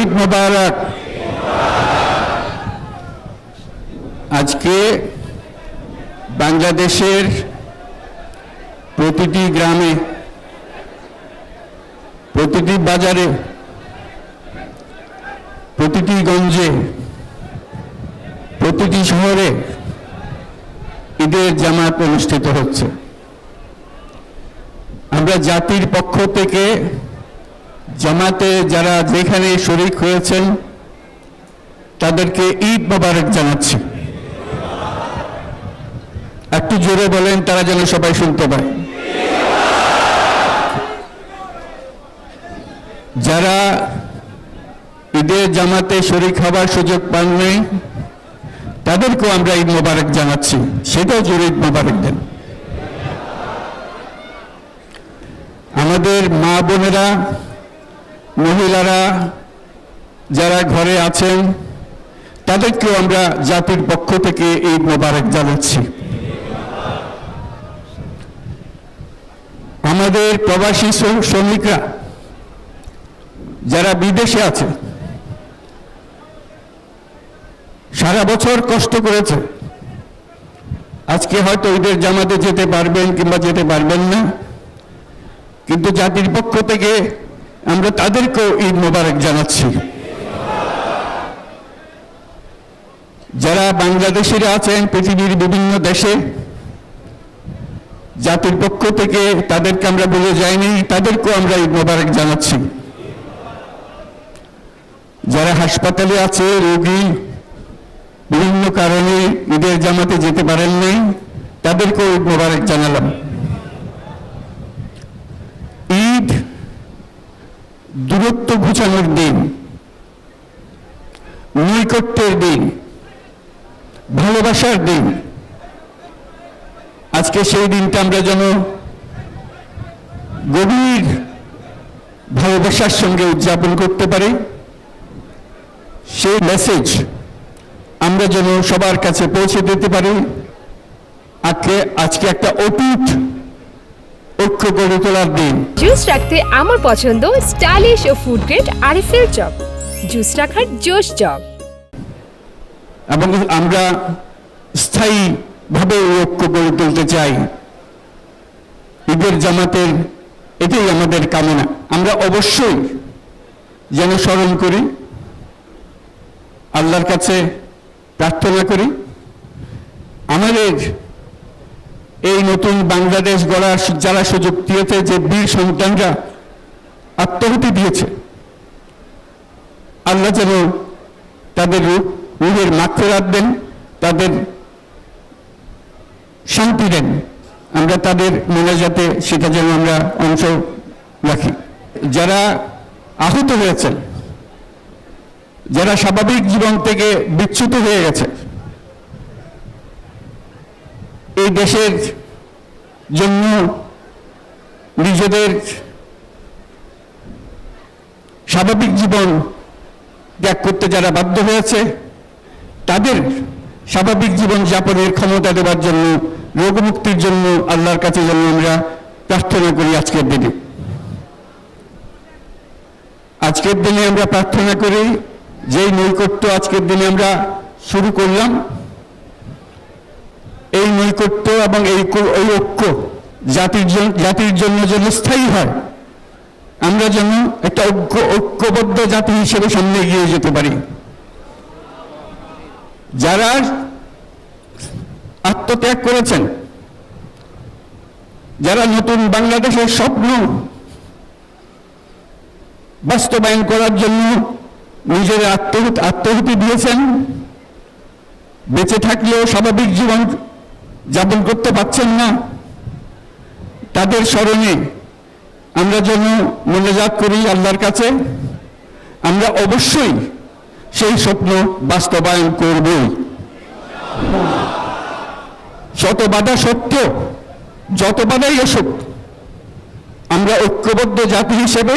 ঈদ মোবারক। আজকে বাংলাদেশের প্রতিটি গ্রামে, প্রতিটি বাজারে, প্রতিটি গঞ্জে, প্রতিটি শহরে ঈদের জামাত অনুষ্ঠিত হচ্ছে। আমরা জাতির পক্ষ থেকে জামাতে যারা যেখানে শরীক হয়েছেন তাদেরকে ঈদ মোবারক জানাচ্ছি। একটু জোরে বলেন, তারা যেন সবাই শুনতে পায়। যারা ঈদের জামাতে শরীক হবার সুযোগ পাননি তাদেরকেও আমরা ঈদ মোবারক জানাচ্ছি, সেটাও জোরে ঈদ মোবারক দেন। আমাদের মা বোনেরা, মহিলারা যারা ঘরে আছেন তাদেরকেও আমরা জাতির পক্ষ থেকে ঈদ মোবারক জানাচ্ছি। আমাদের প্রবাসী শ্রমিকরা যারা বিদেশে আছে, সারা বছর কষ্ট করেছে, আজকে হয়তো ঈদের জামাতে যেতে পারবেন কিংবা যেতে পারবেন না, কিন্তু জাতির পক্ষ থেকে আমরা তাদেরকেও ঈদ মোবারক জানাচ্ছি। যারা বাংলাদেশিরা আছেন পৃথিবীর বিভিন্ন দেশে, জাতির পক্ষ থেকে তাদেরকে আমরা বলে যাইনি, তাদেরকেও আমরা ঈদ মোবারক জানাচ্ছি। যারা হাসপাতালে আছে, রোগী, বিভিন্ন কারণে ঈদের জামাতে যেতে পারেন নাই, তাদেরকেও ঈদ মোবারক জানালাম। ঈদ দূরত্ব ঘুচানোর দিন, নৈকট্যের দিন, ভালোবাসার দিন। আজকে সেই দিনটা আমরা যেন গভীর ভালোবাসার সঙ্গে উদযাপন করতে পারি, সেই মেসেজ আমরা যেন সবার কাছে পৌঁছে দিতে পারি। আজকে একটা অটুট ঐক্য গড়ে তোলার দিন। জুস রাখতে আমার পছন্দ স্টাইলিশ ও ফুড গ্রেড আরএফএল চপ। জুস রাখার জোশ চপ। এবং আমরা স্থায়ীভাবে ঐক্য গড়ে তুলতে চাই। ঈদের জামাতের এটাই আমাদের কামনা। আমরা অবশ্যই যেন স্মরণ করি, আল্লাহর কাছে প্রার্থনা করি, আমাদের এই নতুন বাংলাদেশ গড়ার যারা সুযোগ দিয়েছে, যে বীর সন্তানরা আত্মাহুতি দিয়েছে, আল্লাহ যেন তাদের রূহের মাগফিরাত দেন, তাদের শান্তি দেন। আমরা তাদের মোনাজাতে সেটা যেন আমরা অংশ রাখি। যারা আহত হয়েছেন, যারা স্বাভাবিক জীবন থেকে বিচ্যুত হয়ে গেছে, এই দেশের জন্য নিজেদের স্বাভাবিক জীবন ত্যাগ করতে যারা বাধ্য হয়েছে, তাদের স্বাভাবিক জীবন যাপনের ক্ষমতা দেওয়ার জন্য, রোগমুক্তির জন্য আল্লাহর কাছে যেন আমরা প্রার্থনা করি। আজকের দিনে আমরা প্রার্থনা করি, যেই নৈকট্য আজকের দিনে আমরা শুরু করলাম, এই নৈকট্য এবং এই ঐক্য জাতির জন্য যেন স্থায়ী হয়, আমরা যেন একটা ঐক্যবদ্ধ জাতি হিসেবে সামনে এগিয়ে যেতে পারি। যারা আত্মত্যাগ করেছেন, যারা নতুন বাংলাদেশের স্বপ্ন বাস্তবায়ন করার জন্য নিজের আত্মাহুতি দিয়েছেন, বেঁচে থাকলেও স্বাভাবিক জীবন যাপন করতে পারছেন না, তাদের স্মরণে আমরা যেন মোনাজাত করি আল্লাহর কাছে। আমরা অবশ্যই সেই স্বপ্ন বাস্তবায়ন করব। শত বাধা সত্ত্বেও, যত বাধাই আসুক, আমরা ঐক্যবদ্ধ জাতি হিসেবে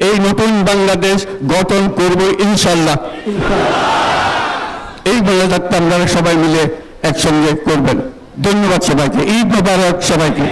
এই নতুন বাংলাদেশ গঠন করব ইনশাআল্লাহ। এই মোনাজাতটা আপনারা সবাই মিলে একসঙ্গে করবেন। ধন্যবাদ সবাইকে। ঈদ মোবারক সবাইকে।